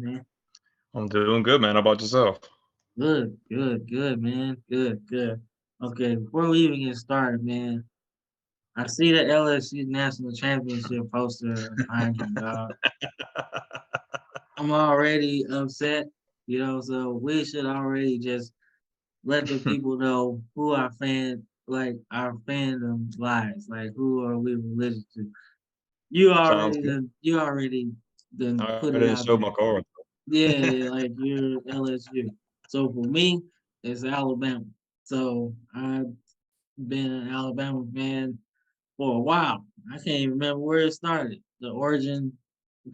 man? I'm doing good, man. How about yourself? Good, man. Good. Okay, before we even get started, man, I see the LSU National Championship poster behind you, dog. I'm already upset, so we should already just let the people know who our fandom lies, like who are we religious to. Sounds good. You already done I put it didn't out show my there. card. Yeah, like you're LSU. So for me, it's Alabama. So I've been an Alabama fan for a while. I can't even remember where it started. The origin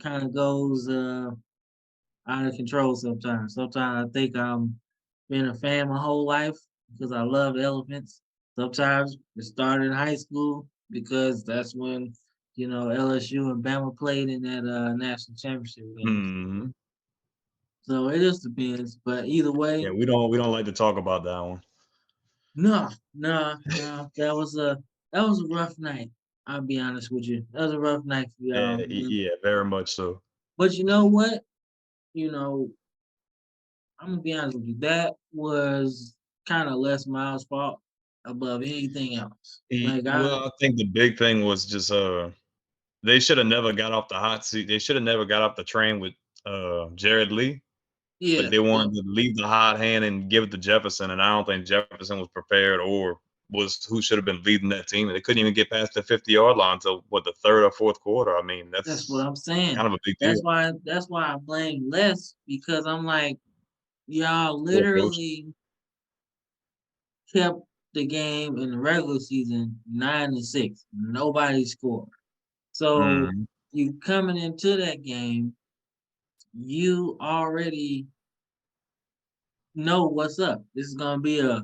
kind of goes out of control sometimes. Sometimes I think I'm been a fan my whole life because I love elephants. Sometimes it started in high school because that's when LSU and Bama played in that national championship game. Hmm. So it just depends. But either way, Yeah, we don't like to talk about that one. no. That was a rough night. I'll be honest with you. That was a rough night for y'all, man. Yeah, very much so. But you know what? You know, I'm gonna be honest with you. That was kind of Les Miles' fault above anything else. Like I, Well, I think the big thing was just they should have never got off the hot seat. They should have never got off the train with Jared Lee, but yeah, they yeah, wanted to leave the hot hand and give it to Jefferson, and I don't think Jefferson was prepared or was who should have been leading that team. They couldn't even get past the 50-yard line until what, the third or fourth quarter. I mean, that's what that's I'm saying. kind of a big deal. That's why I blame Les because I'm like, y'all Poor coach. literally kept the game in the regular season 9-6. Nobody scored. So Mhm. you coming into that game, you already know what's up. This is gonna be a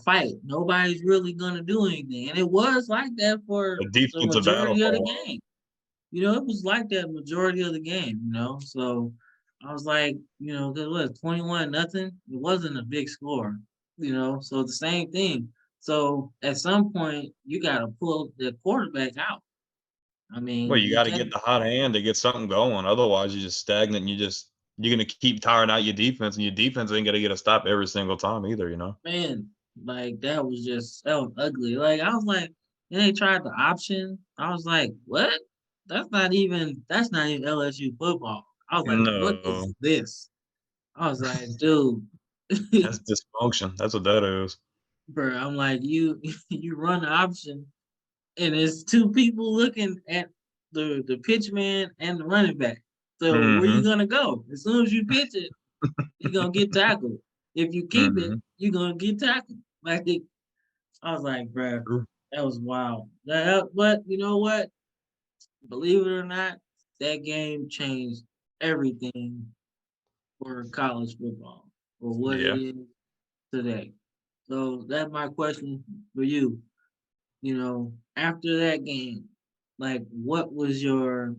fight. Nobody's really gonna do anything. And it was like that for A the defensive battle majority of for the a while. game. It was like that majority of the game. So I was like, because what 21 nothing? It wasn't a big score, so the same thing. So at some point you gotta pull the quarterback out. I Well, mean, you you got to get can't the hot hand to get something going. Otherwise, you're just stagnant. You're gonna keep tiring out your defense, and your defense ain't gonna get a stop every single time either. man, like that was ugly. Like I was like, and they tried the option. I was like, what? That's not even LSU football. I was like, what No, is this? I was like, dude, that's dysfunction. That's what that is. bro. I'm like, you run the option, and it's two people looking at the pitch man and the running back. So where you Mm-hmm. gonna go? As soon as you pitch it, you're gonna get tackled. If you keep it, Mm-hmm. you're gonna get tackled. Like I was like, bro, True. that was wild. But you know what? Believe it or not, that game changed everything for college football, for what it Yeah. is today. So that's my question for you. After that game, like what's your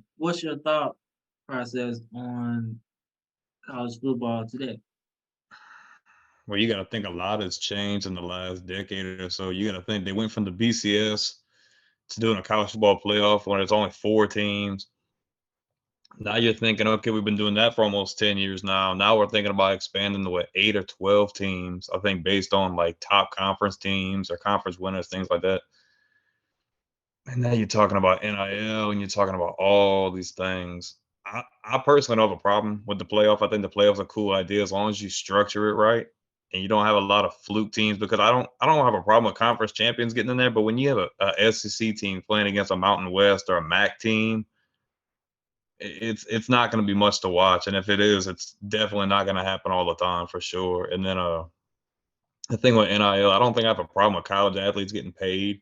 thought process on college football today? Well, you got to think a lot has changed in the last decade or so. You got to think they went from the BCS to doing a college football playoff when it's only 4 teams. Now you're thinking, okay, we've been doing that for almost 10 years now. Now we're thinking about expanding to what, 8 or 12 teams, I think, based on like top conference teams or conference winners, things like that. And now you're talking about NIL and you're talking about all these things. I personally don't have a problem with the playoff. I think the playoff's a cool idea as long as you structure it right and you don't have a lot of fluke teams because I don't have a problem with conference champions getting in there. But when you have a SEC team playing against a Mountain West or a MAC team, it's not going to be much to watch. And if it is, it's definitely not going to happen all the time for sure. And then the thing with NIL, I don't think I have a problem with college athletes getting paid,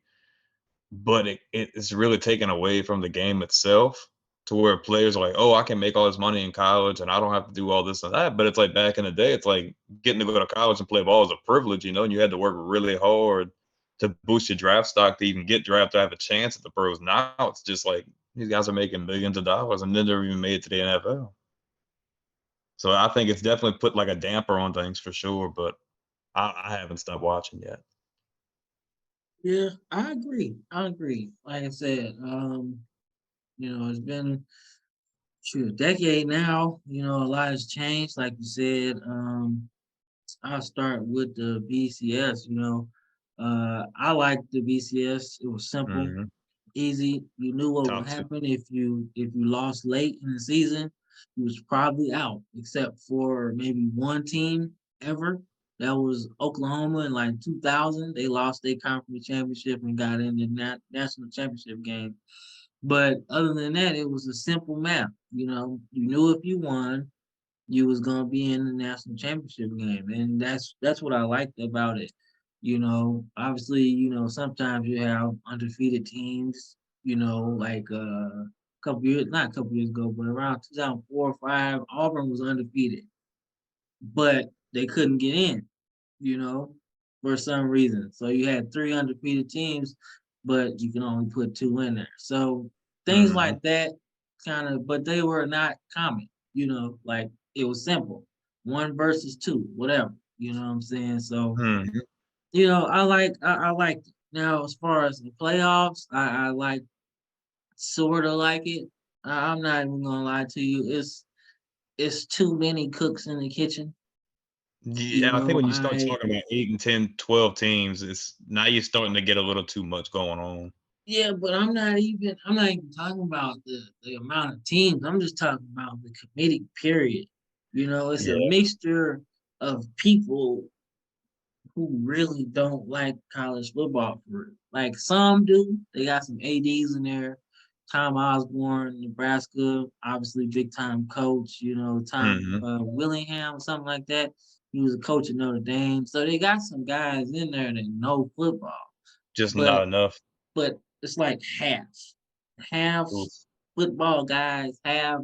but it's really taken away from the game itself to where players are like, oh, I can make all this money in college and I don't have to do all this and that. But it's like back in the day, it's like getting to go to college and play ball is a privilege, and you had to work really hard to boost your draft stock to even get drafted to have a chance at the pros. Now it's just like these guys are making millions of dollars and then they're even made it to the NFL. So I think it's definitely put like a damper on things for sure, but I haven't stopped watching yet. Yeah, I agree. I agree. Like I said, it's been True, decade now, a lot has changed. Like you said, I'll start with the BCS. I liked the BCS. It was simple, Mhm. easy. You knew what would Top 2. happen if you lost late in the season. You was probably out, except for maybe one team ever. That was Oklahoma in like 2000. They lost their conference championship and got in the national championship game. But other than that, it was a simple math. You knew if you won, you was gonna be in the national championship game, and that's what I liked about it. Obviously, sometimes you have undefeated teams. Like a couple years, not a couple years ago, but around 2004 or five, Auburn was undefeated, but they couldn't get in. You know, for some reason. So you had three undefeated teams, but you can only put two in there. So things Mhm. like that kind of, but they were not common. Like it was simple, one versus two, whatever. You know what I'm saying? So Mhm. I like it. Now as far as the playoffs, I like sort of like it. I'm not even gonna lie to you. It's too many cooks in the kitchen. Yeah, I think when you start I talking about 8 and 10, 12 teams, it's now you're starting to get a little too much going on. Yeah, but I'm not even talking about the amount of teams. I'm just talking about the committee period. It's a Yeah. mixture of people who really don't like college football for real. Like some do. They got some ADs in there. Tom Osborne, Nebraska, obviously big time coach, Tom Mhm. Willingham, something like that. He was a coach at Notre Dame. So they got some guys in there that know football. Just not But enough. but it's like half Oof. football guys, half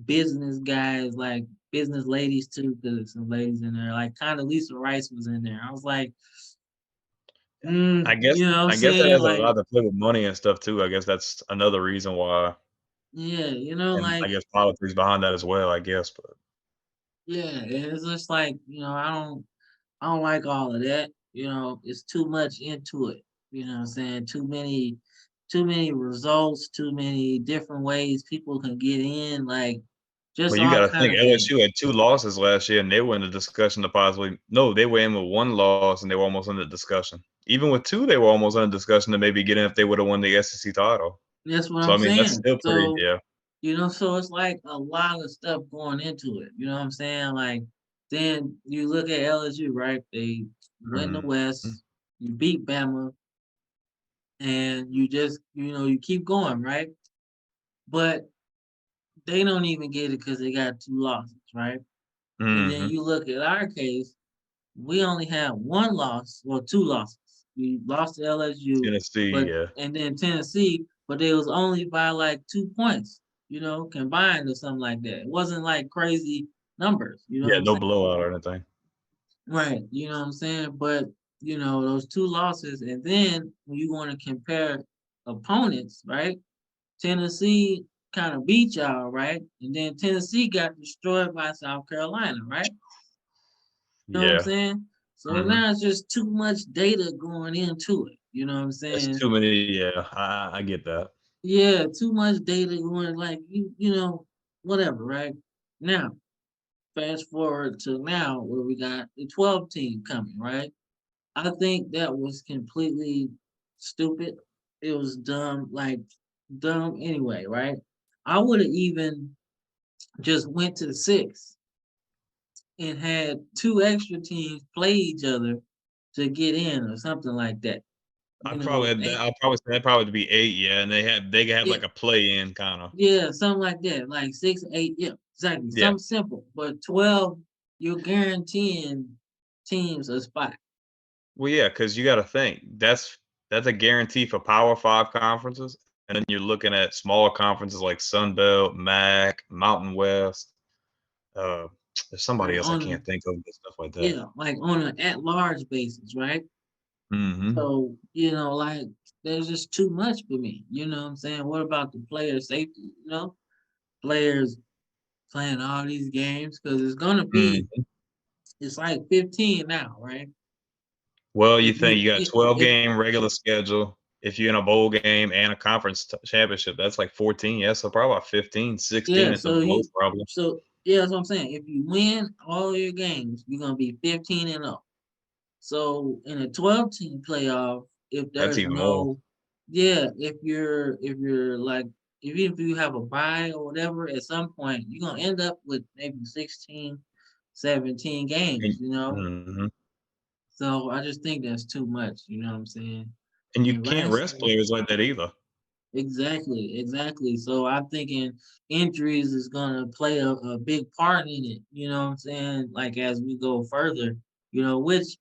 business guys, like business ladies too, because there's some ladies in there. Like kind of Lisa Rice was in there. I was like, I guess you know what I'm I guess that saying? has a Like, lot to play with money and stuff too. I guess that's another reason why, yeah, and I like, guess politics behind that as well, I guess, but yeah, it's just like, I don't like all of that. It's too much into it. You know what I'm saying? Too many results, too many different ways people can get in, like just Well, you all gotta kind think of LSU things. had 2 losses last year, and they were in the discussion to possibly no, they were in with 1 loss, and they were almost in the discussion. Even with 2, they were almost in the discussion to maybe get in if they would've won the SEC title. That's what So, I'm I mean, that's saying. still pretty So, yeah. so it's like a lot of stuff going into it. You know what I'm saying? Like then you look at LSU, right? They win the Mhm. West, you beat Bama, and you just, you keep going, right? But they don't even get it because they got two losses, right? And then Mhm. you look at our case, we only had one loss, well, two losses. We lost to LSU, Tennessee, but yeah. and then Tennessee, but it was only by like 2 points, combined or something like that. It wasn't like crazy numbers, you know what Yeah, I'm no saying? blowout or anything. Right, you know what I'm saying? But those two losses, and then when you want to compare opponents, right? Tennessee kind of beat y'all, right? And then Tennessee got destroyed by South Carolina, right? You know what I'm Yeah. saying? So Mhm. now it's just too much data going into it. You know what I'm That's saying? too many yeah, I get that. Yeah, too much data going like whatever, right? Now, fast forward to now where we got the 12 team coming, right? I think that was completely stupid. It was dumb, like dumb anyway, right? I would have even just went to the six and had two extra teams play each other to get in or something like that. I'd probably say that'd probably be 8, yeah, and they could have, Yeah, like, a play-in kinda. yeah, something like that, like 6, 8, yeah, exactly, Yeah. something simple. But 12, you're guaranteeing teams a spot. Well, yeah, because you gotta think, that's a guarantee for Power 5 conferences, and then you're looking at smaller conferences like Sun Belt, MAC, Mountain West, uh, there's somebody Right else I on, can't think of, but stuff like that. yeah, like on an at-large basis, right? Mhm. So like there's just too much for me. You know what I'm saying? What about the player safety? Players playing all these games because it's gonna be Mhm. it's like 15 now, right? Well, you If think you you got a if 12 if game regular schedule, if you're in a bowl game and a conference championship, that's like 14. Yeah, so probably about 15, 16 Yeah, at the most, probably. yeah, that's what I'm saying. If you win all your games, you're gonna be 15-0. So in a 12-team playoff, if That's there's even more. no, yeah, if you're like, even if you have a bye or whatever, at some point you're gonna end up with maybe 16, 17 games, And, you know. mhm. So I just think that's too much, you know what I'm saying? And you And can't rest lastly, players like that either. exactly, exactly. So I'm thinking injuries is gonna play a big part in it, you know what I'm saying? Like as we go further, which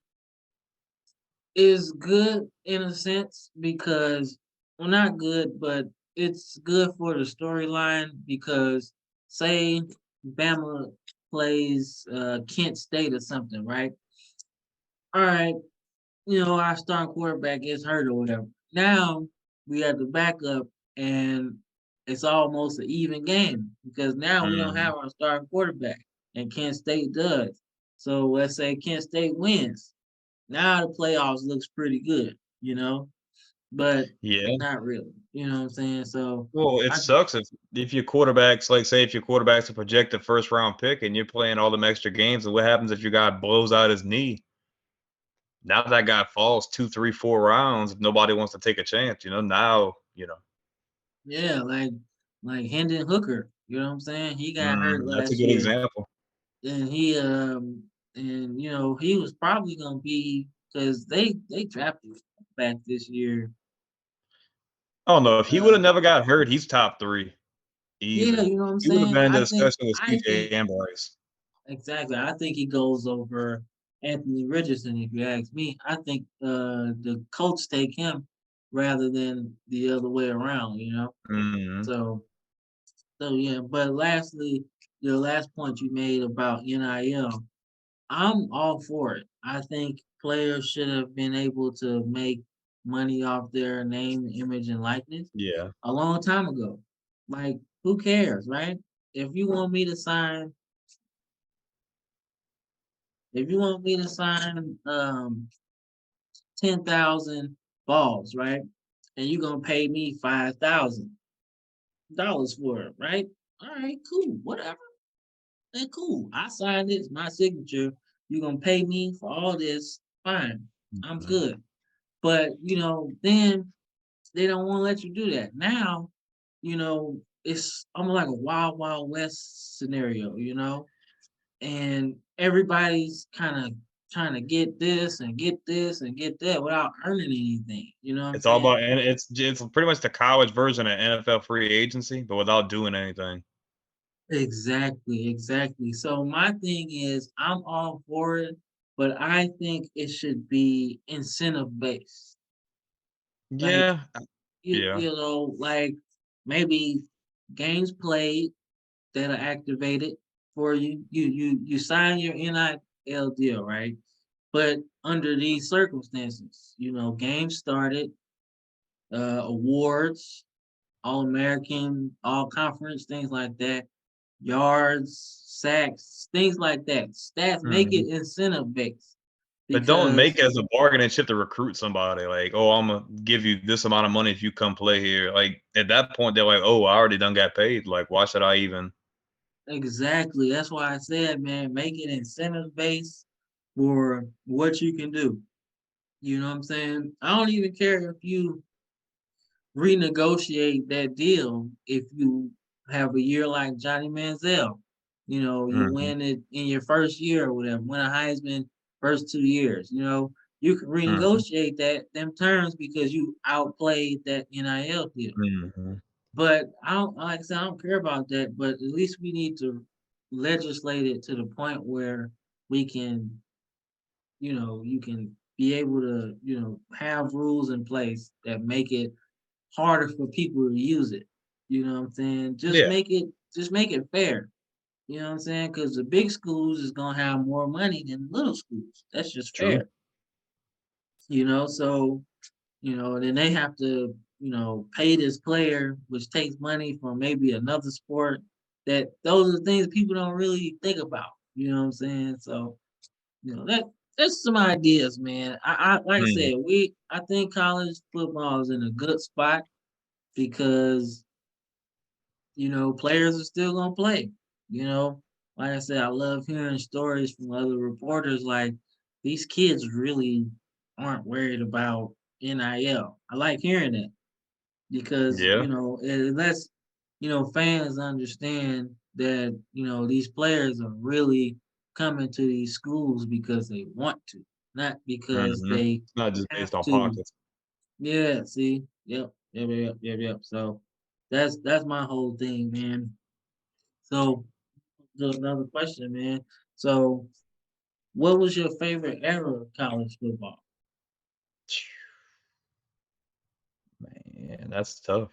is good in a sense because, well, not good, but it's good for the storyline because say Bama plays Kent State or something, right? All right, our starting quarterback gets hurt or whatever. Now we have the backup, and it's almost an even game because now we don't Mhm. have our starting quarterback, and Kent State does. So let's say Kent State wins. Now the playoffs looks pretty good, but Yeah. not really. You know what I'm saying? So Well, it I sucks if your quarterback's like, say, if your quarterback's a projected first round pick and you're playing all them extra games, and what happens if your guy blows out his knee? Now that guy falls 2, 3, 4 rounds, if nobody wants to take a chance, now, yeah, like Hendon Hooker. You know what I'm saying? He got hurt that's a last good year, example. and he was probably gonna be because they drafted back this year. Oh no, if he would Uh, have never got hurt, he's top 3, yeah, easy. you know what I'm He would have saying? been in the discussion with I CJ think and Bryce. exactly. I think he goes over Anthony Richardson. If you ask me, I think the Colts take him rather than the other way around. Mhm. So yeah. But lastly, your last point you made about NIL, I'm all for it. I think players should have been able to make money off their name, image, and likeness Yeah. a long time ago. Like, who cares, right? If you want me to sign If you want me to sign 10,000 balls, right? And you're gonna pay me $5,000 for it, right? All right, cool, whatever. Then cool. I signed it, it's my signature. You're gonna pay me for all this, fine. I'm Mhm. good. But then they don't want to let you do that. Now, it's almost like a wild, wild west scenario. And everybody's kind of trying to get this and get this and get that without earning anything. You know what I'm It's all saying? about, and it's pretty much the college version of NFL free agency, but without doing anything. Exactly, exactly. So my thing is, I'm all for it, but I think it should be incentive based. Like Yeah, yeah. like maybe games played that are activated for you. You sign your NIL deal, right? But under these circumstances, games started, awards, All American, All Conference, things like that, yards, sacks, things like that. Stats make Mhm. it incentive based But don't make because it as a bargaining chip to recruit somebody. Like, oh, I'm gonna give you this amount of money if you come play here. Like at that point, they're like, oh, I already done got paid. Like, why should I even? exactly that's why I said, man, make it incentive based for what you can do. You know what I'm saying? I don't even care if you renegotiate that deal if you have a year like Johnny Manziel. You Mhm, win it in your first year or whatever, win a Heisman first 2 years. You can mhm, renegotiate them terms because you outplayed that NIL deal. mhm. But I don't, like I said, I don't care about that. But at least we need to legislate it to the point where we can, you can be able to, have rules in place that make it harder for people to use it. You know what I'm saying? Yeah, Just make it fair. You know what I'm saying? Because the big schools is gonna have more money than the little schools. That's just true. fair. So then they have to, pay this player, which takes money from maybe another sport. Those are the things people don't really think about. You know what I'm saying? So that Just some ideas, man. I like I Mm, said, I think college football is in a good spot because players are still gonna play. You know, like I said, I love hearing stories from other reporters. Like these kids really aren't worried about NIL. I like hearing that because yeah. it lets fans understand that these players are really coming to these schools because they want to, not because Mhm. they Not just have based on to. pockets. Yeah, see, yep. So that's my whole thing, man. So another question, man. So what was your favorite era of college football? Man, that's tough.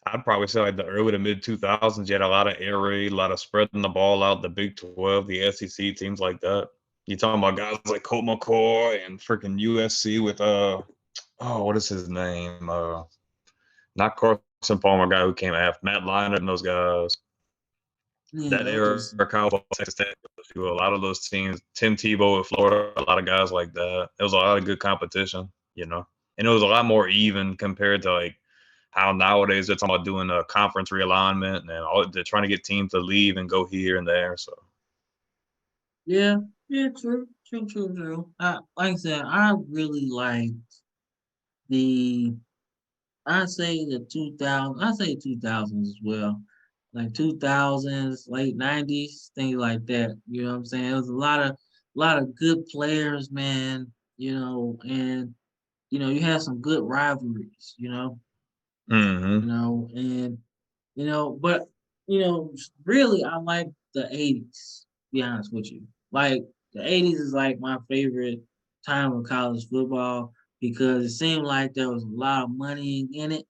I'd probably say like the early to mid 2000s. You had a lot of air raid, a lot of spreading the ball out. The Big 12, the SEC teams like that. You talking about guys like Colt McCoy and freaking USC with oh, what is his name? Not Carson Palmer, guy who came after Matt Leinart and those guys. Yeah, That okay. era, college football, Texas Tech, a lot of those teams. Tim Tebow at Florida, a lot of guys like that. It was a lot of good competition, and it was a lot more even compared to like how nowadays they're talking about doing a conference realignment and they're trying to get teams to leave and go here and there. So, Yeah, yeah, true. Like I said, I really like the I say the 2000. I say 2000s as well, like 2000s, late 90s, things like that. You know what I'm saying? It was a lot of good players, man. And you had some good rivalries. hmm And but really, I like the '80s. Be honest with you, like the '80s is like my favorite time of college football because it seemed like there was a lot of money in it.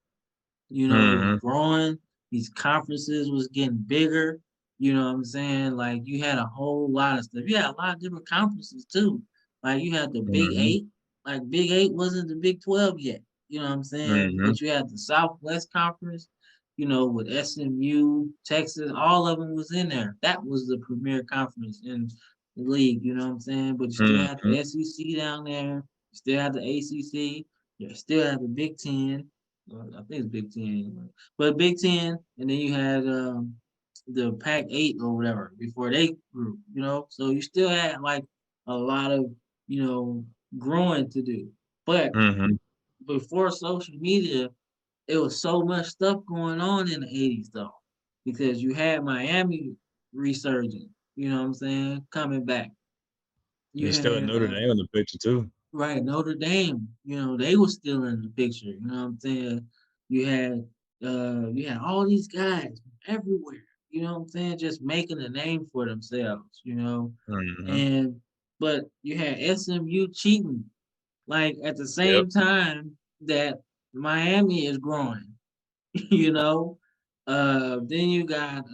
It was hmm growing. These conferences was getting bigger. You know what I'm saying? Like you had a whole lot of stuff. You had a lot of different conferences too. Like you had the Big hmm Eight. Like Big Eight wasn't the Big 12 yet. You know what I'm saying? hmm But you had the Southwest Conference. With SMU, Texas, all of them was in there. That was the premier conference in the league. You know what I'm saying? But you still had hmm the SEC down there. You still had the ACC. You still had the Big Ten. I think it's Big Ten anyway. But Big Ten, and then you had the Pac 8 or whatever before they grew, So you still had like a lot of, you know, growing to do. But hmm before social media, it was so much stuff going on in the 80s though. Because you had Miami resurging, you know what I'm saying, coming back. You You still had had Notre Dame in the picture too. right, Notre Dame, they were still in the picture, you know what I'm saying? You had you had all these guys everywhere, you know what I'm saying, just making a name for themselves. hmm And but you had SMU cheating like at the Yep. same time that Miami is growing, you know. Then you got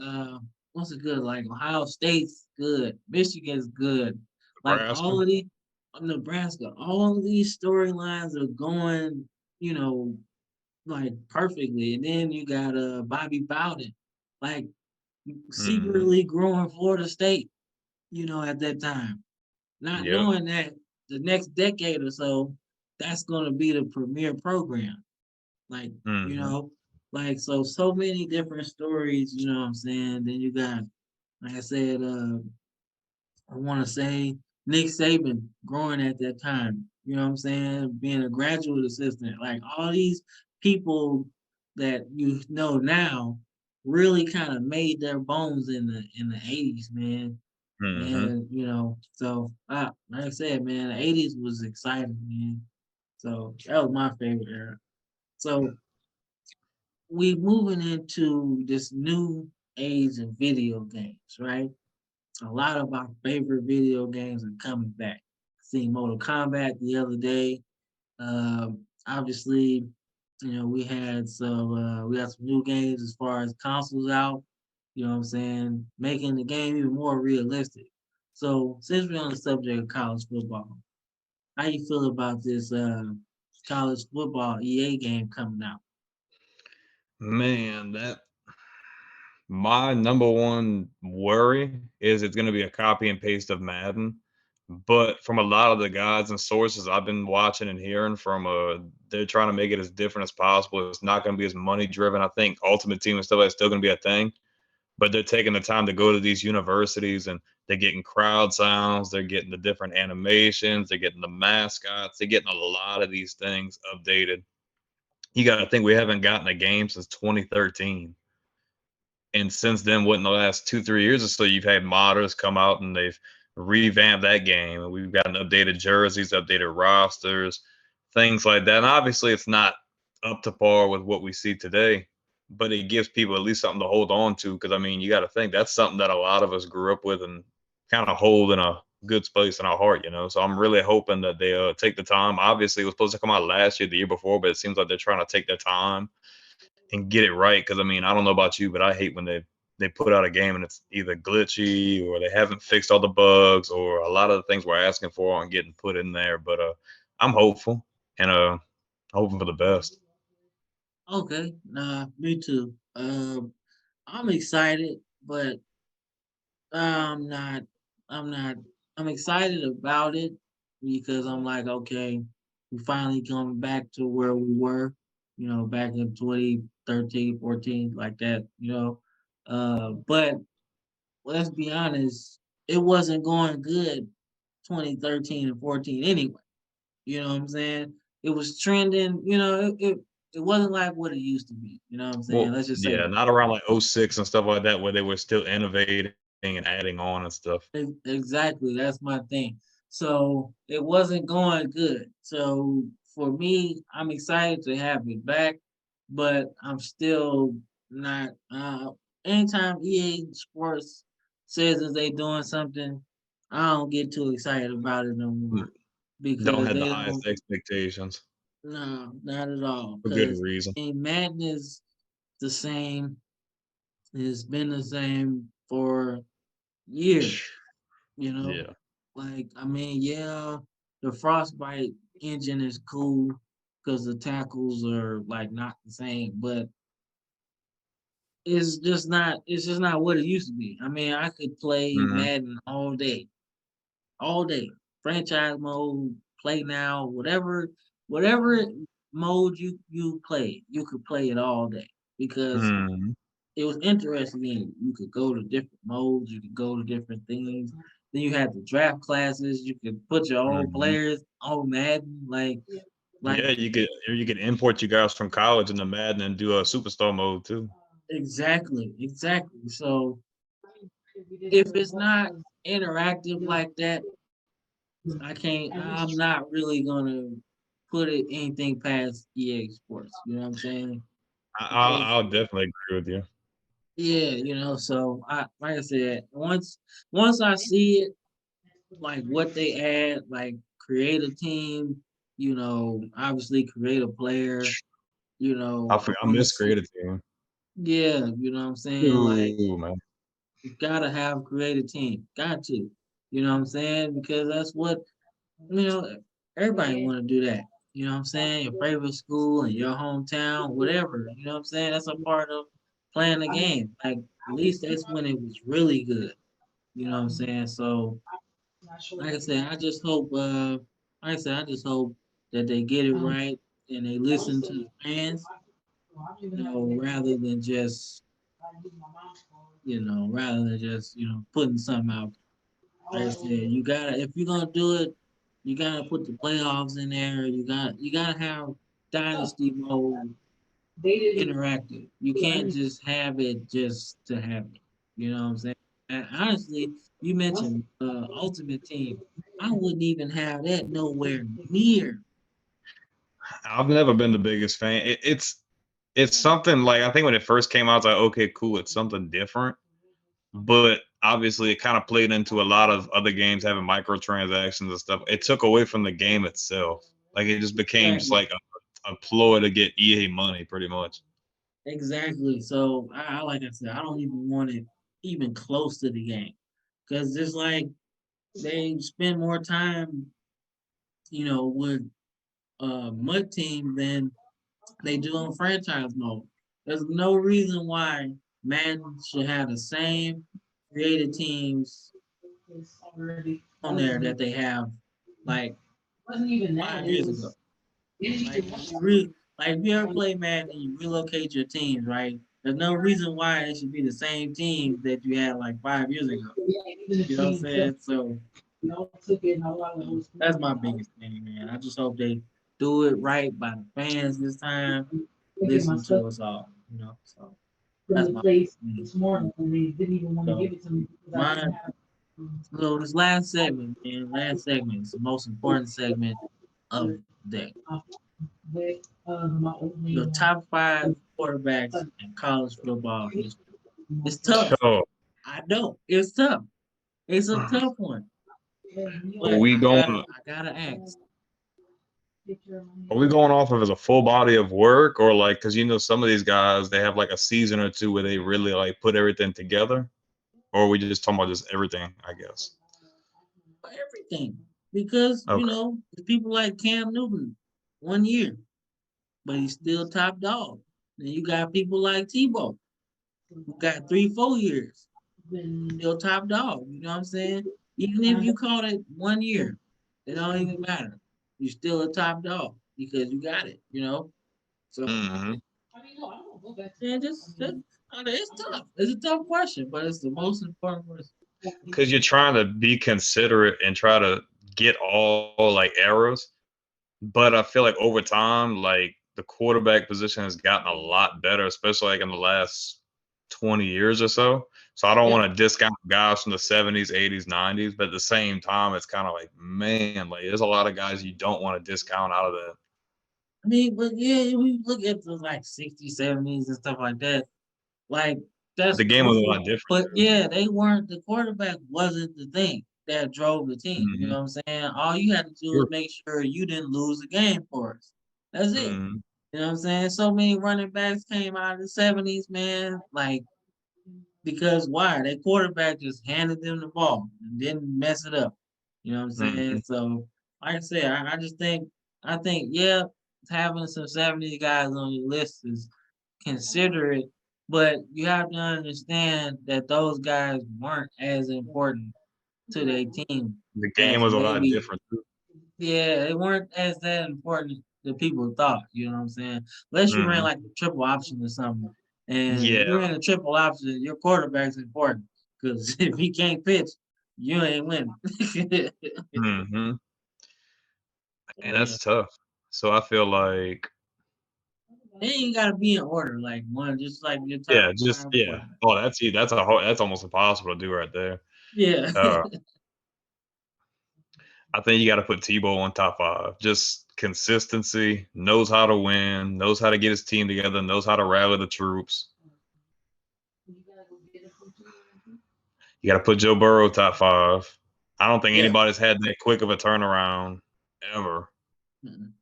what's it good? Like Ohio State's good, Michigan's good. Like Nebraska. all of these Nebraska, all of these storylines are going, you know, like perfectly. And then you got Bobby Bowden, like hmm secretly growing Florida State, at that time. Not Yep. knowing that the next decade or so, that's gonna be the premier program. Like, you hmm know, like so many different stories, you know what I'm saying? Then you got, like I said, I wanna say Nick Saban growing at that time, you know what I'm saying? Being a graduate assistant, like all these people that now really kind of made their bones in the 80s, man. hmm And so like I said, man, the 80s was exciting, man. So that was my favorite era. So we moving into this new age of video games, right? A lot of our favorite video games are coming back. Seen Mortal Kombat the other day. Obviously, we got some new games as far as consoles out. You know what I'm saying? Making the game even more realistic. So since we're on the subject of college football, how you feel about this college football EA game coming out? Man, that my number one worry is it's going to be a copy and paste of Madden. But from a lot of the guys and sources I've been watching and hearing from, they're trying to make it as different as possible. It's not going to be as money driven. I think Ultimate Team and stuff like that's still going to be a thing, but they're taking the time to go to these universities and they're getting crowd sounds, they're getting the different animations, they're getting the mascots, they're getting a lot of these things updated. You got to think we haven't gotten a game since 2013. And since then, what in the last 2 3 years or so, you've had modders come out and they've revamped that game, and we've gotten updated jerseys, updated rosters, things like that. And obviously, it's not up to par with what we see today, but it gives people at least something to hold on to. Because I mean, you got to think that's something that a lot of us grew up with and kind of hold in a good space in our heart, you know. So I'm really hoping that they take the time. Obviously, it was supposed to come out last year, the year before, but it seems like they're trying to take their time and get it right. Because I mean, I don't know about you, but I hate when they put out a game and it's either glitchy or they haven't fixed all the bugs or a lot of the things we're asking for aren't getting put in there. But I'm hopeful and hoping for the best. Okay, nah, me too. I'm excited, but I'm not. I'm not. I'm excited about it because I'm like, okay, we finally coming back to where we were, back in 2013, 14, like that, But let's be honest, it wasn't going good 2013 and 14 anyway. You know what I'm saying? It was trending, it wasn't like what it used to be. You know what I'm saying? Well, Let's just say yeah, that. not around like '06 and stuff like that where they were still innovating and adding on and stuff. Exactly, that's my thing. So it wasn't going good. So for me, I'm excited to have it back, but I'm still not. Anytime EA Sports says that they doing something, I don't get too excited about it no more Mm, don't because have the they highest don't. expectations No, not at all. for good Because reason. Madden is the same. It's been the same for years. You know, Yeah. like I mean, yeah, the Frostbite engine is cool because the tackles are like not the same, but it's just not. It's just not what it used to be. I mean, I could play Hmm. Madden all day. Franchise mode, play now, whatever mode you play, you could play it all day because Hmm. it was interesting. You could go to different modes, you could go to different things. Then you had the draft classes. You could put your own Hmm. players on Madden, like Yeah, you could import you guys from college into Madden and do a superstar mode too. exactly. So if it's not interactive like that, I can't. I'm not really gonna put it anything past EA Sports. You know what I'm saying? I, I'll, Because I'll definitely agree with you. yeah, so I like I said, once I see it, like what they add, like create a team, obviously create a player, I I want to miss see. creative team. Yeah, you know what I'm saying? Like Ooh, man. you gotta have create a team, got to. You know what I'm saying? Because that's what you know. Everybody want to do that. You know what I'm saying? Your favorite school and your hometown, whatever. You know what I'm saying? That's a part of playing the game. Like at least that's when it was really good. You know what I'm saying? So like I said, I just hope that they get it right and they listen to the fans, rather than just, putting something out. Like I said, you gotta if you're gonna do it, you gotta put the playoffs in there. You gotta have dynasty mode interactive. You can't just have it just to have it. You know what I'm saying? And honestly, you mentioned Ultimate Team. I wouldn't even have that nowhere near. I've never been the biggest fan. It's something like I think when it first came out, I was like, okay, cool, it's something different. But obviously, it kind of played into a lot of other games having microtransactions and stuff. It took away from the game itself. Like it just became just Exactly. like a ploy to get EA money, pretty much. Exactly. So like I said, I don't even want it even close to the game. Cause it's like they spend more time, with mud team than they do on franchise mode. There's no reason why Madden should have the same creative teams on there that they have like 5 years ago. Like if you like if you ever play Madden and you relocate your teams, right? There's no reason why it should be the same teams that you had like 5 years ago. You know what I'm saying? So that's my biggest thing, man. I just hope they do it right by the fans this time. Listen to us all, you know. So that's my biggest thing. So mine. So this last segment, man, last segment is the most important segment of the day. The top five quarterbacks in college football history. It's tough. So, I know it's tough. It's a are tough one, but we going? I gotta ask. Are we going off of as a full body of work, or like because some of these guys they have like a season or two where they really like put everything together, or are we just talking about just everything? I guess. For everything because Okay. people like Cam Newton 1 year, but he's still top dog. Then you got people like Tebow who got 3, 4 years, still top dog. You know what I'm saying? Even if you call it 1 year, it don't even matter. You're still a top dog because you got it. So Hmm. yeah, it's tough. It's a tough question, but it's the most important question. Because you're trying to be considerate and try to get all like errors, but I feel like over time, like the quarterback position has gotten a lot better, especially like in the last 20 years or so. So I don't Yeah, want to discount guys from the 70s, 80s, 90s, but at the same time, it's kind of like, man, like there's a lot of guys you don't want to discount out of that. I mean, but yeah, we look at the like 60s, 70s and stuff like that. Like that's The game was a cool, lot different but too. yeah, they weren't the quarterback wasn't the thing that drove the team. You Hmm. know what I'm saying? All you had to do was Sure. make sure you didn't lose the game for us. That's it. Hmm. You know what I'm saying? So many running backs came out of the 70s, man. Like because why? Their quarterback just handed them the ball and didn't mess it up. You know what I'm saying? Hmm. So like I said, I just think yeah, having some 70s guys on your list is considerate, but you have to understand that those guys weren't as important to their team The game as was a lot maybe different too. yeah, they weren't as that important that people thought, you know what I'm saying? Unless you ran Hmm. like the triple option or something. And if Yeah. you ran a triple option, your quarterback's important. Because if he can't pitch, you ain't winning. Hmm. And Yeah. that's tough. So I feel like, They ain't gotta be in order, like one, just like your top yeah, just five yeah. quarterback. Oh, that's almost impossible to do right there. Yeah. Uh, I think you got to put Tebow on top five. Just consistency, knows how to win, knows how to get his team together, knows how to rally the troops. You got to put Joe Burrow top five. I don't think Yeah. anybody's had that quick of a turnaround ever. Mm-mm.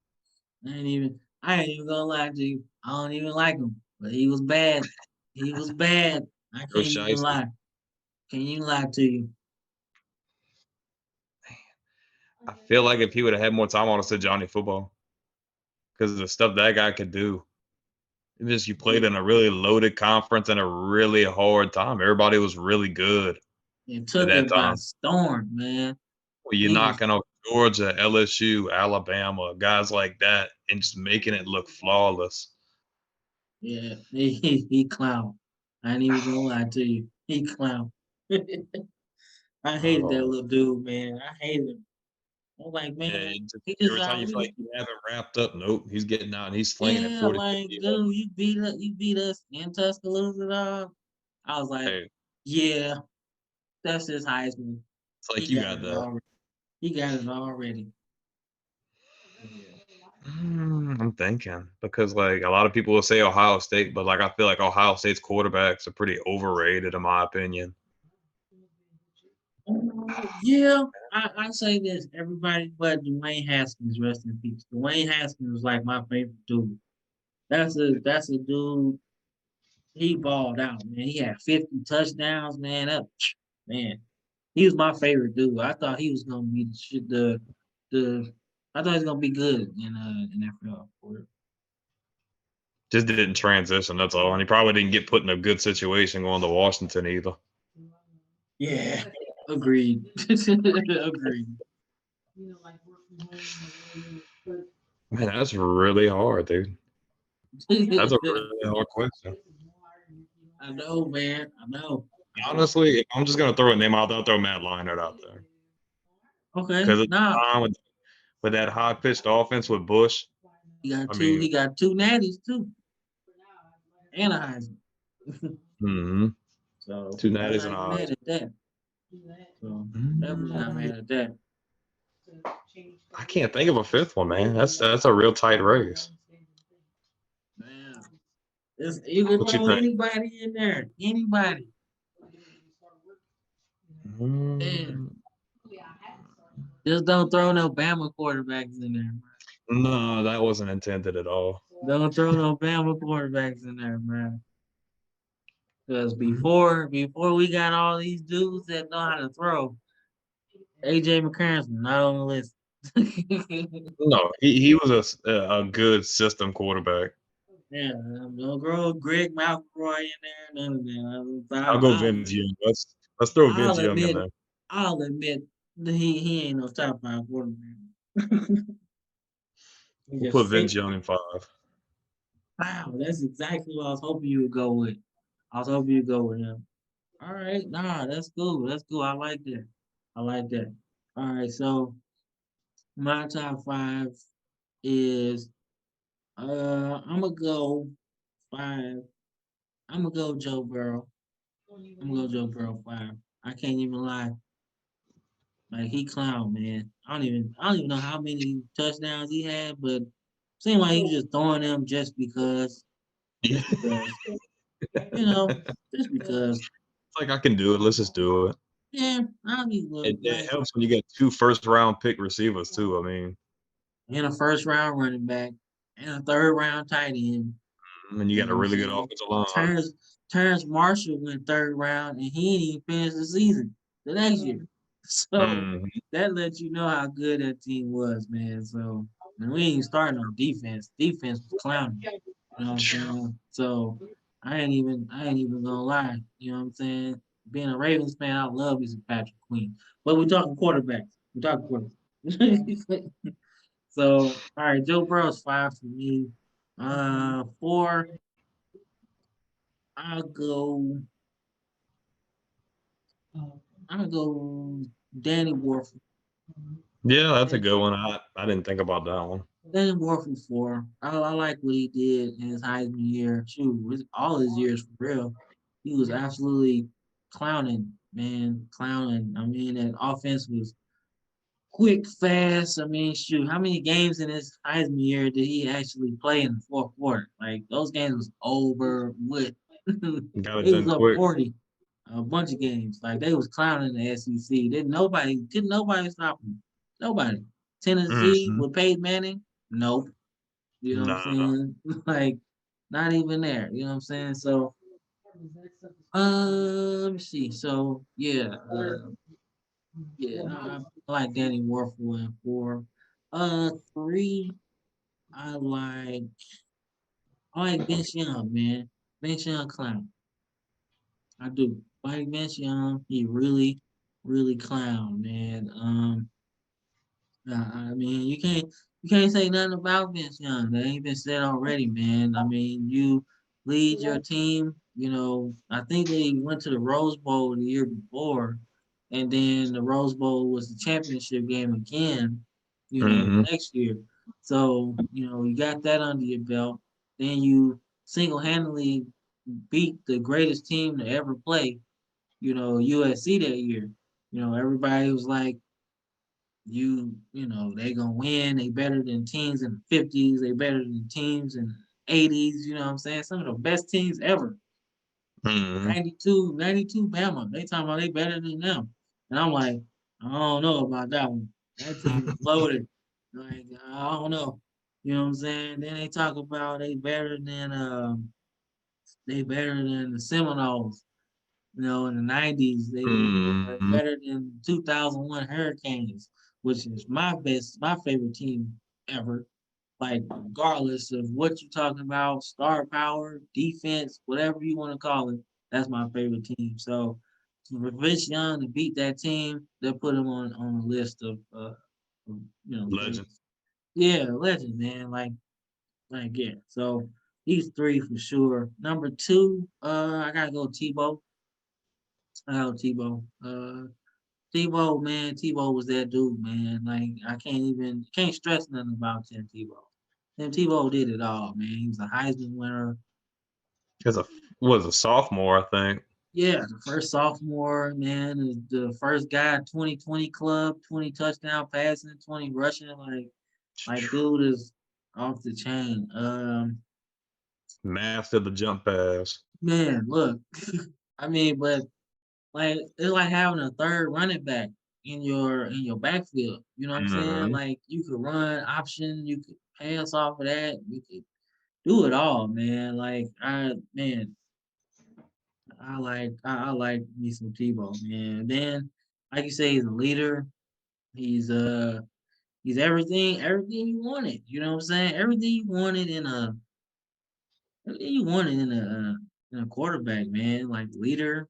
I ain't even gonna lie to you. I don't even like him, but he was bad. He was bad. I can't Joe even Shiesty. lie. Can't even lie to you. I feel like if he would have had more time, I would have said Johnny Football because of the stuff that guy could do. It just you played It, in a really loaded conference and a really hard time. Everybody was really good it at took that it by time. storm, man. Well, you're He was knocking off Georgia, LSU, Alabama, guys like that, and just making it look flawless. yeah, he clown. I ain't even gonna lie to you. He clown. I hated that Oh, little dude, man. I hated him. I'm like, yeah, man, he just every time out you feel here. like you have it wrapped up, nope, he's getting out and he's slinging it Yeah, 40, like, 50 yards. dude, you beat us in Tuscaloosa, dog. I was like, Hey, yeah, that's his Heisman. it's like He you got got it that. already. He got it already. Yeah. I'm thinking because like a lot of people will say Ohio State, but like I feel like Ohio State's quarterbacks are pretty overrated in my opinion. Yeah, I say this, everybody but Dwayne Haskins, rest in peace. Dwayne Haskins was like my favorite dude. That's a dude. He balled out, man. He had 50 touchdowns, man. Man, he was my favorite dude. I thought he was gonna be the shit. The I thought he was gonna be good in NFL. For real. Just didn't transition, that's all. And he probably didn't get put in a good situation going to Washington either. Yeah, Agreed. Agreed. Man, that's really hard, dude. That's a really hard question. I know, man. I know. I know. Honestly, if I'm just gonna throw a name out there, I'll throw Matt Leinart out there Okay. because at the Now time with that high pitched offense with Bush, he got I two. mean, He got two natties too, and a Heisman. hmm So two I'm natties not and even odds. mad at that. So definitely not Mm, mad at that. I can't think of a fifth one, man. That's a real tight race. Man, you can What you throw think? anybody in there. Anybody. Man, Mm, just don't throw no Bama quarterbacks in there. no, that wasn't intended at all. Don't throw no Bama quarterbacks in there, man. Because Mm, before we got all these dudes that know how to throw, AJ McCarron's not on the list. no, he was a good system quarterback. Yeah, don't throw Greg McElroy in there. None of that. I'll go Vince Young. Let's throw I'll Vince Young in admit, there. I'll admit that he ain't no top five quarterback. He We'll just put Vince fit. Young in five. Wow, that's exactly what I was hoping you would go with. I was hoping you'd go with him. All right, nah, that's cool. That's cool. I like that. I like that. All right, so my top five is I'm gonna go five. I'm gonna go Joe Burrow. I'm gonna go Joe Burrow five. I can't even lie. Like he clown, man. I don't even know how many touchdowns he had, but seemed like he was just throwing them just Yeah. because, you know, just because. It's like I can do it. Let's just do it. Yeah, I don't even It like helps when you get two first round pick receivers too. I mean, and a first round running back and a third round tight end. and you You got know a what I'm really good saying? offensive line. Terrence Marshall went third round and he didn't even finish the season the next year. So Mhm. that lets you know how good that team was, man. So and we ain't starting on defense. Defense was clowning. You know what I'm saying? So I ain't even gonna lie. You know what I'm saying? Being a Ravens fan, I love me some Patrick Queen. But we're talking quarterbacks. We're talking quarterbacks. So all right, Joe Burrow's five for me. Four, I'll go I'll go Danny Warfel. Yeah, that's a Dan- good one. I didn't think about that one. Danny Warfel four. I like what he did in his Heisman year. Shoot, all his years for real. He was absolutely clowning, man, clowning. I mean, that offense was quick, fast. I mean, shoot, how many games in his Heisman year did he actually play in the fourth quarter? Like those games was over with. Got it It was done up quick. 40. A bunch of games. Like they was clowning the SEC. Couldn't nobody stop them. Nobody. Tennessee Hmm. with Peyton Manning, nope. You know what I'm Nah. saying? Like not even there. You know what I'm saying? So let me see. So yeah, I like Danny Warfel in four. Three, I like Vince Young, man. Vince Young clown. I do. Like Vince Young, he really clown, man. I mean, you can't say nothing about Vince Young. That ain't been said already, man. I mean, you lead your team. You know, I think they went to the Rose Bowl the year before, and then the Rose Bowl was the championship game again. You know, the Hmm. next year. So you know, you got that under your belt. Then you single-handedly beat the greatest team to ever play. You know, USC that year. You know, everybody was like you know they gonna win. They better than teams in the 50s. They better than teams in the 80s. You know what I'm saying? Some of the best teams ever. Hmm. 92 Bama. They talking about they better than them. And I'm like, I don't know about that one. That team was loaded. Like I don't know. You know what I'm saying? Then they talk about they better than the Seminoles. You know, in the 90s, they were Hmm. better than 2001 Hurricanes, which is my favorite team ever. Like, regardless of what you're talking about, star power, defense, whatever you want to call it, that's my favorite team. So, If Vince Young to beat that team, they'll put him on the list of Legend. greats. Yeah, legend, man. Yeah. So he's three for sure. Number two, I gotta go Tebow. I gotta go Tebow. Tebow, man, Tebow was that dude, man. Like I can't stress nothing about Tim Tebow. Tim Tebow did it all, man. He was a Heisman winner. As a was a sophomore, I think. Yeah, the first sophomore, man, the first guy 2020 club, 20 touchdown passing, 20 rushing. Like dude is off the chain. Master the jump pass. Man, look, I mean, but like it's like having a third running back in your backfield. You know what I'm saying? Mhm. Like you could run option, you could pass off of that, you could do it all, man. I like me some Tebow, man. Then, like you say, he's a leader. He's uh he's everything you wanted. You know what I'm saying? Everything you wanted in a quarterback, man. Like leader,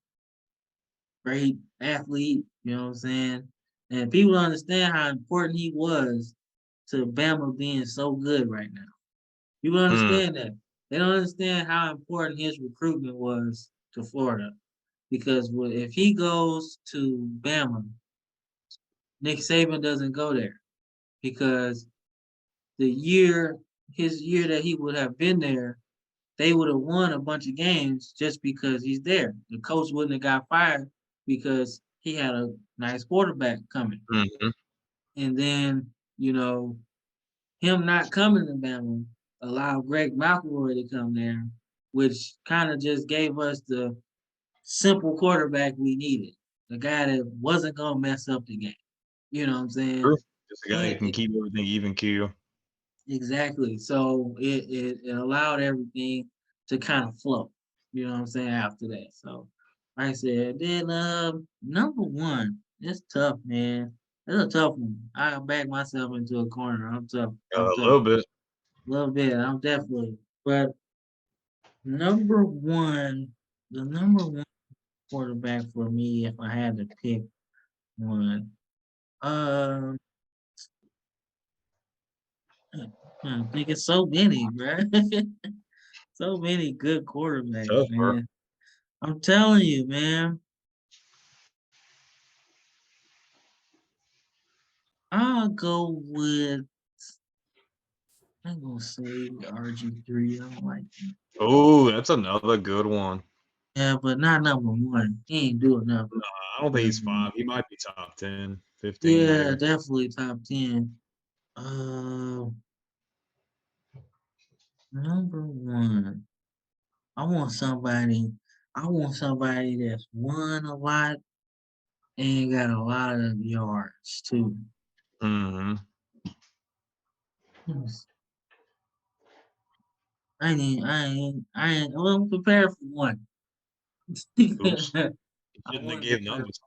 great athlete. You know what I'm saying? And people don't understand how important he was to Bama being so good right now. People don't Mm. understand that. They don't understand how important his recruitment was to Florida. Because if he goes to Bama, Nick Saban doesn't go there because the year his year that he would have been there, they would have won a bunch of games just because he's there. The coach wouldn't have got fired because he had a nice quarterback coming. Mhm. And then, him not coming to Bama allowed Greg McElroy to come there, which kind of just gave us the simple quarterback we needed. The guy that wasn't gonna mess up the game. You know what I'm saying? True. Just a guy who And can keep everything even keel. exactly. So it allowed everything to kind of flow. You know what I'm saying? After that. So like I said, then number one, it's tough, man. It's a tough one. I back myself into a corner. I'm tough. I'm A tough. little bit. A little bit. I'm definitely. But number one, the number one quarterback for me, if I had to pick one, um, I'm thinking so many, bruh. So many good quarterbacks, Tough, bro. man. I'm telling you, man. I'll go with. I'm gonna say RG3. I don't like him. Oh, that's another good one. Yeah, but not number one. He ain't doing nothing. I don't think he's Um, 5. He might be top 10, 15 yeah, maybe. definitely top 10. Um, Number one. I want somebody. I want somebody that's won a lot and got a lot of yards too. Mhm. Yes. Well, I'm prepared for one. Oops. I You shouldn't have want to gave prepare numbers.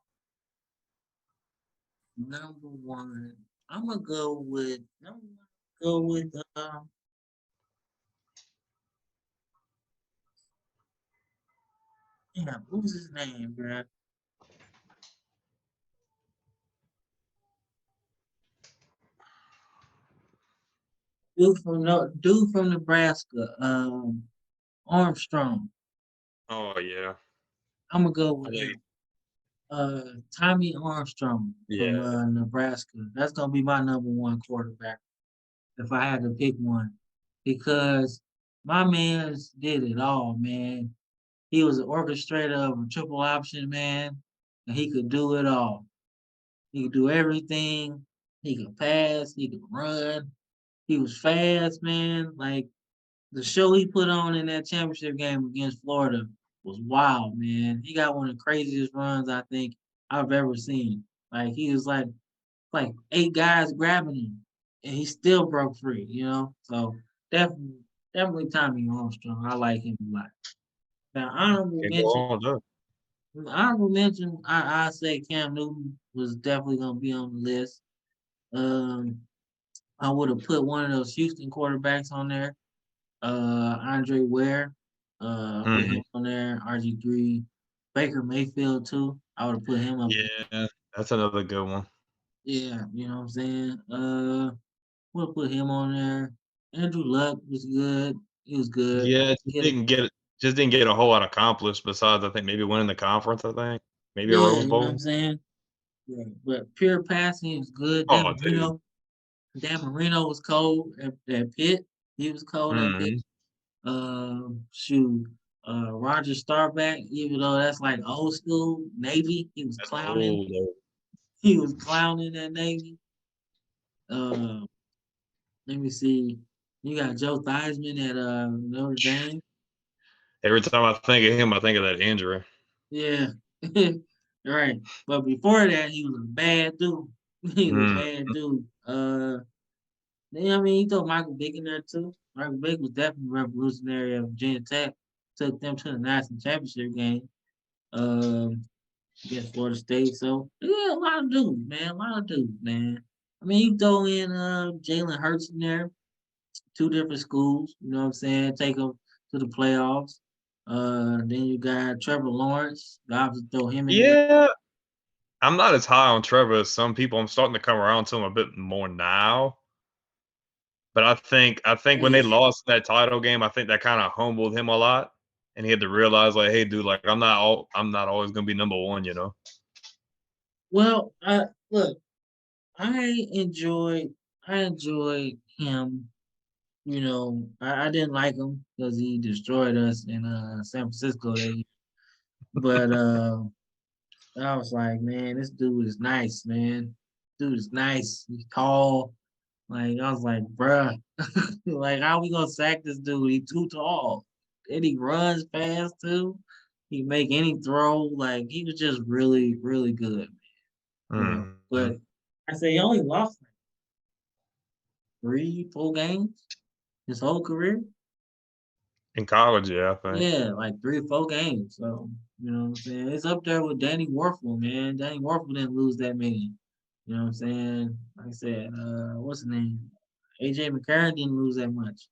number one. I'm gonna go with. I'm gonna go with. Yeah, who's his name, bro? Dude from Nebraska. Armstrong. Oh, yeah. I'm gonna go I with think him. Tommy Armstrong from yeah. Nebraska. That's gonna be my number one quarterback if I had to pick one, because my man's did it all, man. He was an orchestrator of a triple option, man, and he could do it all. He could do everything. He could pass. He could run. He was fast, man. Like the show he put on in that championship game against Florida was wild, man. He got one of the craziest runs I think I've ever seen. Like he was like 8 guys grabbing him, and he still broke free. So definitely, definitely Tommy Armstrong. I like him a lot. Now Can't go wrong with that. honorable mention. I say Cam Newton was definitely gonna be on the list. Um, I would have put one of those Houston quarterbacks on there. Andre Ware, put him Mhm. on there. RG3, Baker Mayfield too. I would have put him up there. Yeah, that's another good one. Yeah, you know what I'm saying? We'll put him on there. Andrew Luck was good. He was good. Yeah, Get it. just didn't get a whole lot accomplished besides, I think, maybe winning the conference, I think. Maybe a Yeah, Rose you know what Bowl. I'm saying? Yeah. But pure passing, he was good. Oh, dude. Dan Marino was cold at Pitt. He was cold at Pitt. Mhm. Shoot. Roger Starback, even though that's like old school Navy, he was That's clowning. old, though. He was clowning at Navy. Uh, Let me see. You got Joe Theismann at Notre Dame. Every time I think of him, I think of that injury. Yeah. Right. But before that, he was a bad dude. He was a Mm, bad dude. I mean, he threw Michael Vick in there too. Michael Vick was definitely revolutionary at Virginia Tech. Took them to the national championship game against Florida State. So yeah, a lot of dudes, man. A lot of dudes, man. I mean, you throw in Jalen Hurts in there, two different schools. You know what I'm saying? Take them to the playoffs. Then you got Trevor Lawrence. You obviously throw him in there. yeah, I'm not as high on Trevor as some people. I'm starting to come around to him a bit more now. But I think when they Yeah. lost that title game, I think that kinda humbled him a lot, and he had to realize, like, "Hey, dude, like, I'm not always gonna be number 1," you know? Well, look. I enjoyed I enjoyed him. You know, I didn't like him because he destroyed us in San Francisco that year. But I was like, man, this dude is nice, man. Dude is nice. He's tall. Like I was like, bruh, like how we gonna sack this dude? He too tall. And he runs fast too. He make any throw. Like he was just really, really good, you know. Mhm. But I say he only lost like 3, 4 games his whole career. In college, yeah, I think. Yeah, like 3 or 4 games. So, you know what I'm saying? It's up there with Danny Werfel, man. Danny Werfel didn't lose that many. You know what I'm saying? Like I said, what's his name? AJ McCarron didn't lose that much.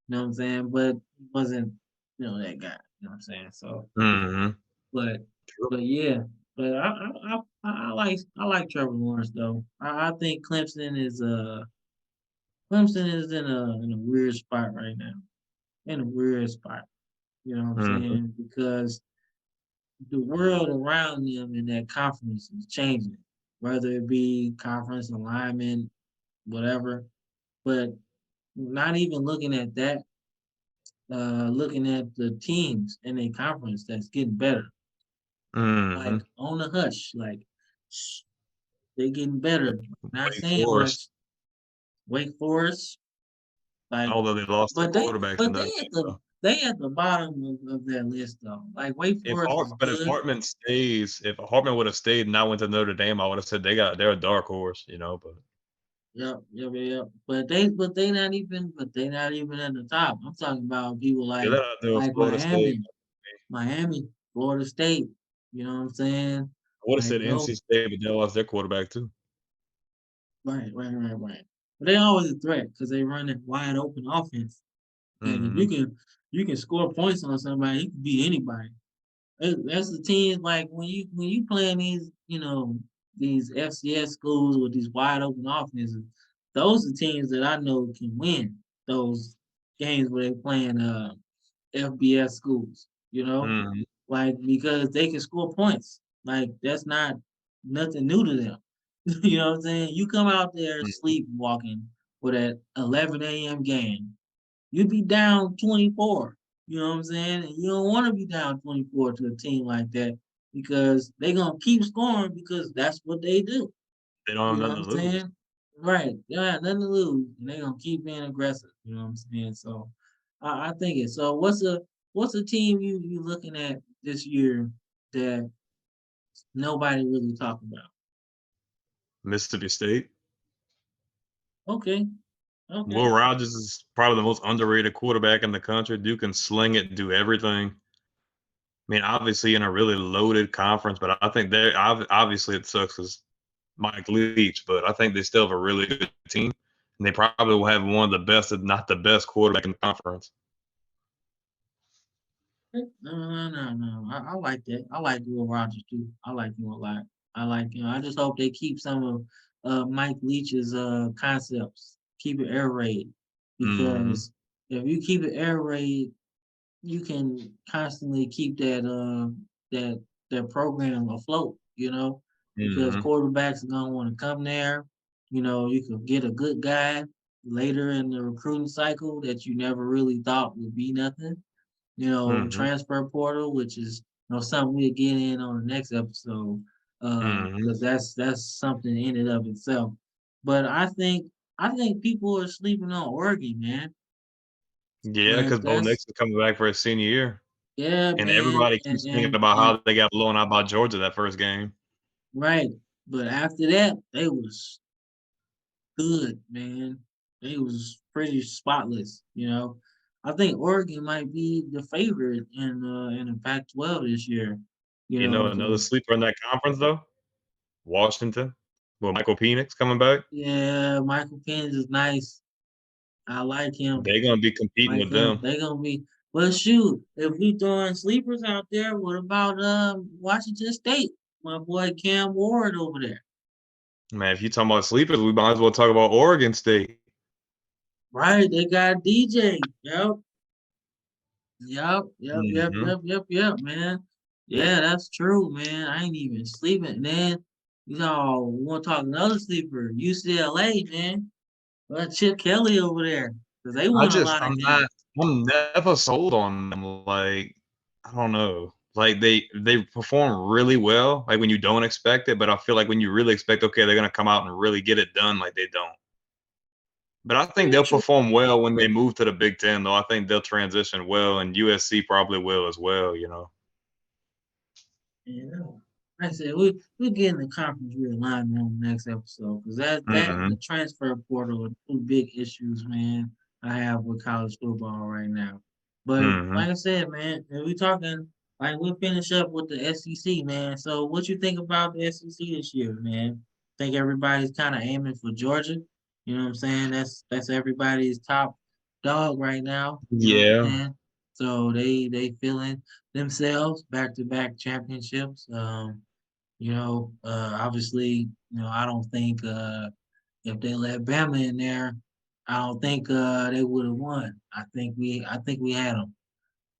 You know what I'm saying? But he wasn't, that guy. You know what I'm saying? So, Mhm. but True. but yeah. But I like Trevor Lawrence though. I think Clemson is in a weird spot right now. In a weird spot. You know what I'm Mhm. saying? Because the world around them in that conference is changing, whether it be conference alignment, whatever. But not even looking at that, looking at the teams in a conference that's getting better, like Mhm. on the hush, like shh, they getting better. Not Wake saying Forest, much. Wake Forest, like, although they lost their but they, quarterbacks in but that game, though. they at the bottom of that list though. Like Wake Forest is If good. Hartman would have stayed and not went to Notre Dame, I would have said they're a dark horse, you know, but Yep, yep, yep, yep. But they not even at the top. I'm talking about people yeah, like they're out there with like Florida State. Miami, Florida State. You know what I'm saying? I would have Like said NC those, State, but they lost their quarterback too. right, right, right, right. But they always a threat because they run that wide open offense, and if you Mhm. can score points on somebody, you can beat anybody. That's the teams like when you playing these FCS schools with these wide open offenses. Those are teams that I know can win those games where they playing FBS schools. Mhm. Like because they can score points. Like that's not nothing new to them. You know what I'm saying? You come out there Mhm. sleepwalking for that 11 a.m. game. You'd be down 24. You know what I'm saying? And you don't want to be down 24 to a team like that because they're gonna keep scoring because that's what they do. They don't You have know nothing what I'm to lose. saying? Right. They don't have nothing to lose and they're gonna keep being aggressive. You know what I'm saying? So I think it. So what's a team you looking at this year that nobody really talking about? Mississippi State. Okay. Okay. Will Rogers is probably the most underrated quarterback in the country. Dude can sling it, do everything. I mean, obviously in a really loaded conference, but I think they're obviously it sucks because Mike Leach, but I think they still have a really good team, and they probably will have one of the best, if not the best, quarterback in the conference. No. I like that. I like Will Rogers too. I like him a lot. I like him. I just hope they keep some of Mike Leach's concepts. Keep it air raid Mhm. because if you keep it air raid, you can constantly keep that that program afloat, because Mhm. quarterbacks are gonna want to come there. You could get a good guy later in the recruiting cycle that you never really thought would be nothing. Mhm. Transfer portal, which is something we'll get in on the next episode, Mhm. because that's something in and of itself. But I think people are sleeping on Oregon, man. Yeah, Like because Bo that's Nix is coming back for his senior year, yeah, and man, everybody and keeps thinking and about and how they got blown out by Georgia that first game. right. But after that, they was good, man. They was pretty spotless. I think Oregon might be the favorite in the Pac-12 this year. You know another So sleeper in that conference, though? Washington, with Michael Penix coming back. yeah, Michael Penix is nice. I like him. They're gonna be competing Like with him. them. They gonna be. Well, shoot, if we throwing sleepers out there, what about Washington State? My boy Cam Ward over there. Man, if you talking about sleepers, we might as well talk about Oregon State. Right, they got DJ. Yep. Mhm. Yep, man. Yeah, that's true, man. I ain't even sleeping. And then, we want to talk another sleeper, UCLA, man. Chip Kelly over there, because they I won a just lot of games. I'm never sold on them, like, I don't know. Like, they perform really well, like, when you don't expect it, but I feel like when you really expect, "Okay, they're gonna come out and really get it done," like, they don't. But I think Yeah, they'll true. perform well when they move to the Big Ten, though. I think they'll transition well, and USC probably will as well, you know? Yeah. Like I said, we getting the conference realignment on the next episode because that and the Mhm. transfer portal are two big issues, man. I have with college football right now. But Mhm. like I said, man, and we talking like we finish up with the SEC, man. So what you think about the SEC this year, man? Think everybody's kind of aiming for Georgia. You know what I'm saying? That's everybody's top dog right now. You know what I'm Yeah. saying? So they feeling themselves back to back championships. Obviously, I don't think if they let Bama in there, I don't think they would have won. I think we had them.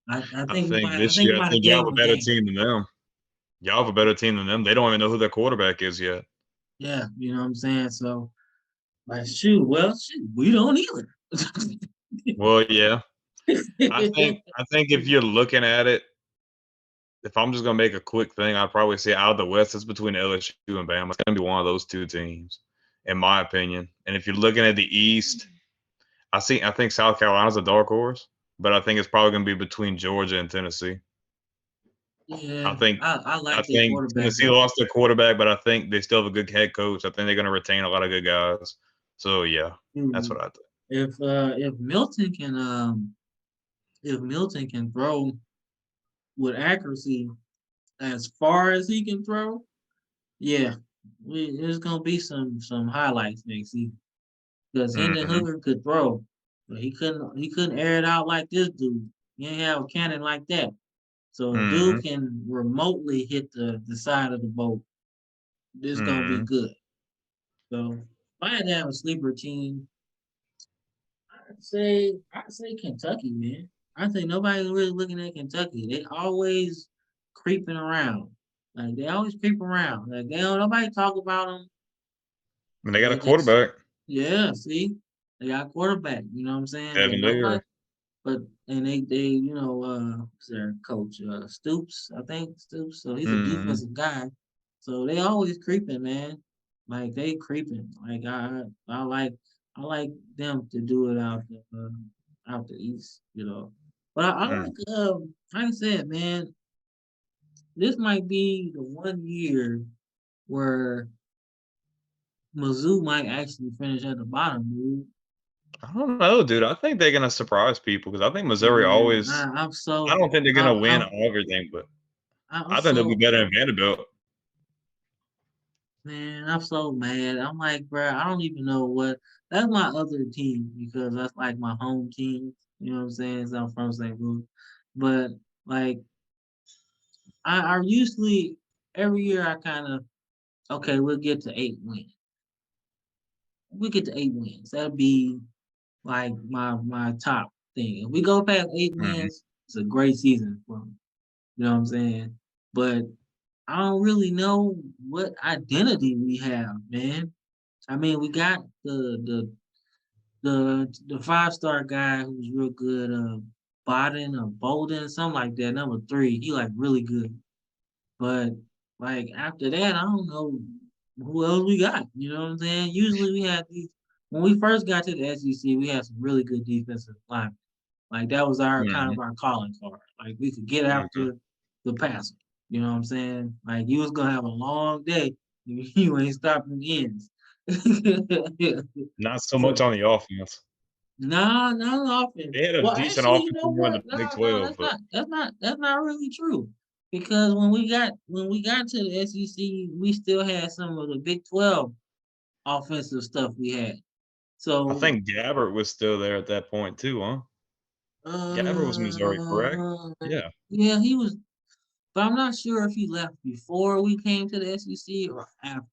I I think we think might I this think year, we I might have think gave y'all have them a a better game. team than them. Y'all have a better team than them. They don't even know who their quarterback is yet. Yeah, you know what I'm saying. So like, shoot, we don't either. Well, yeah. I think if you're looking at it, if I'm just gonna make a quick thing, I'd probably say out of the West, it's between LSU and Bama. It's gonna be one of those 2 teams, in my opinion. And if you're looking at the East, I think South Carolina's a dark horse, but I think it's probably gonna be between Georgia and Tennessee. I Yeah, think I I like their think quarterback Tennessee though. lost their quarterback, but I think they still have a good head coach. I think they're gonna retain a lot of good guys. So yeah, that's Shoot, what I think. if Milton can throw with accuracy as far as he can throw, yeah, there's gonna be some highlights next season. Because Hendon Mhm. Hooker could throw, but he couldn't air it out like this dude. He ain't have a cannon like that. So if dude Mhm. can remotely hit the side of the boat, this gonna be Mhm. good. So if I had to have a sleeper team, I'd say Kentucky, man. I think nobody's really looking at Kentucky. They always creeping around. Like they always creep around. Like they don't nobody talk about them. I mean, they got a They just quarterback, yeah, see, they got quarterback. You know what I'm saying? But Devin nobody. Leary. But and what's their coach? Stoops, I think Stoops. So he's a Mhm. defensive guy. So they always creeping, man. Like they creeping. Like I like them to do it out the east, you know. But I Mm. like I said, man, this might be the one year where Mizzou might actually finish at the bottom, dude. I don't know, dude. I think they're gonna surprise people because I think Missouri Man, always. I'm I so don't think they're I, gonna win I'm everything, but I'm I think they'll be so better than Vanderbilt. Man, I'm so mad. I'm like, bro, I don't even know what. That's my other team because that's like my home team. You know what I'm saying? So I'm from St. Louis, but Like I usually every year I kind of okay, we'll get to 8 wins. We get to 8 wins. That'd be like my top thing. If we go past 8 Mhm, wins, it's a great season for me. You know what I'm saying? But I don't really know what identity we have, man. I mean, we got the 5-star guy who's real good, Biden or Bolden, something like that. Number 3, he like really good. But like after that, I don't know who else we got. You know what I'm saying? Usually we had these when we first got to the SEC, we had some really good defensive line. Like that was our kind mhm, of our calling card. Like we could get mhm. after the passer. You know what I'm saying? Like you was gonna have a long day. You ain't stopping ends. Not so much So on the offense. nah, not offense. They had a Well, decent actually, you offensive know one in what? the Big No, no, 12, but that's not really true. Because when we got to the SEC, we still had some of the Big 12 offensive stuff we had. I So think Gabbert was still there at that point too, huh? Gabbert was Missouri, correct? uh Yeah. yeah, he was, but I'm not sure if he left before we came to the SEC or after.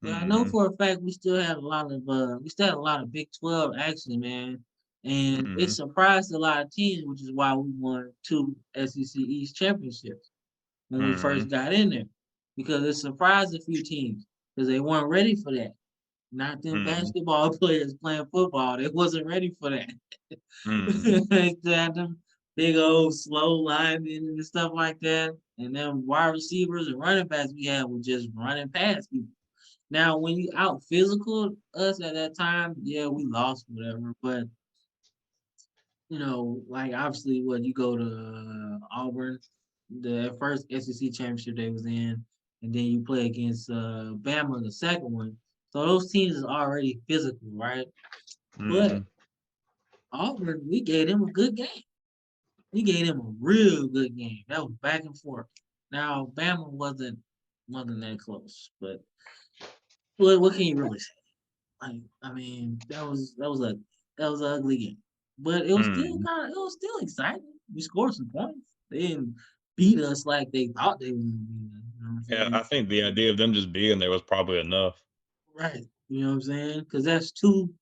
But I know Mhm, for a fact we still had a lot of Big 12 action, man. And it mhm, surprised a lot of teams, which is why we won 2 SEC East championships when we mhm, first got in there. Because it surprised a few teams because they weren't ready for that. Not them mhm, basketball players playing football. They wasn't ready for that. mhm, They had them big old slow linemen and stuff like that. And then wide receivers and running backs we had were just running past people. Now, when you out physical us at that time, yeah, we lost whatever. But like obviously, what you go to Auburn, the first SEC championship they was in, and then you play against Bama, the second one. So those teams is already physical, right? But mhm. Auburn, we gave them a good game. We gave them a real good game. That was back and forth. Now Bama wasn't that close, but what can you really say? Like, I mean, that was an ugly game, but Mhm. it was still exciting. We scored some points. They didn't beat us like they thought they were gonna beat us. You know what I'm Yeah, I saying? think the idea of them just being there was probably enough. Right. You know what I'm saying? Because that's two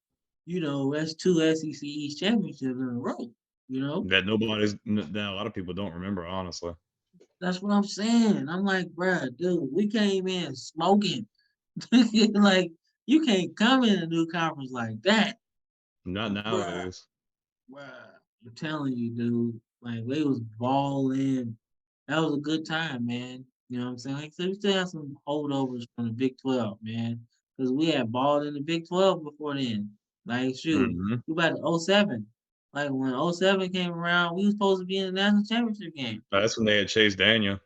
SEC East championships in a row. You know, That a lot of people don't remember, honestly. that's what I'm saying. I'm like, bruh, dude, we came in smoking. Like, you can't come in a new conference like that, Not bruh. nowadays. Bruh, I'm telling you, dude. Like they was balling. That was a good time, man. You know what I'm saying? Like I said, we still have some holdovers from the Big 12, man. Because we had balled in the Big 12 before then. Like shoot, Mhm. we about to '07. Like when '07 came around, we was supposed to be in the national championship game. That's when they had Chase Daniel.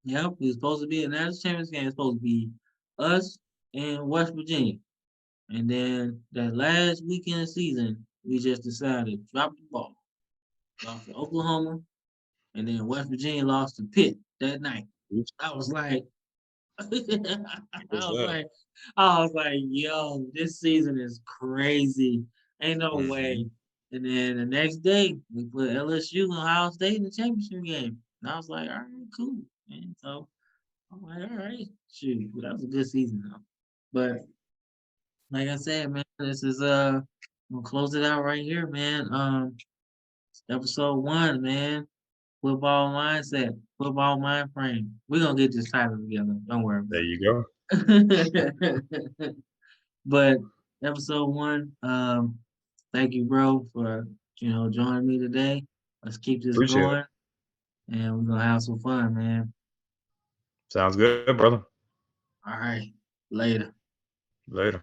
Yep, we was supposed to be in the national championship game. It's supposed to be us and West Virginia. And then that last weekend of season, we just decided to drop the ball. Lost to Oklahoma, and then West Virginia lost to Pitt that night. Oops, I was like, I was was that? like, I was like, yo, this season is crazy. Ain't no way. Mhm. And then the next day, we put LSU and Ohio State in the championship game. And I was like, all right, cool. And so I'm like, all right, shoot, that was a good season though. But like I said, man, this is I'm gonna close it out right here, man. Episode 1, man. Football mindset, football mind frame. We're gonna get this title together. Don't worry There about you go. it. But episode 1, thank you, bro, for joining me today. Let's keep this Appreciate it. going, and we're gonna have some fun, man. Sounds good, brother. All right, later. Later.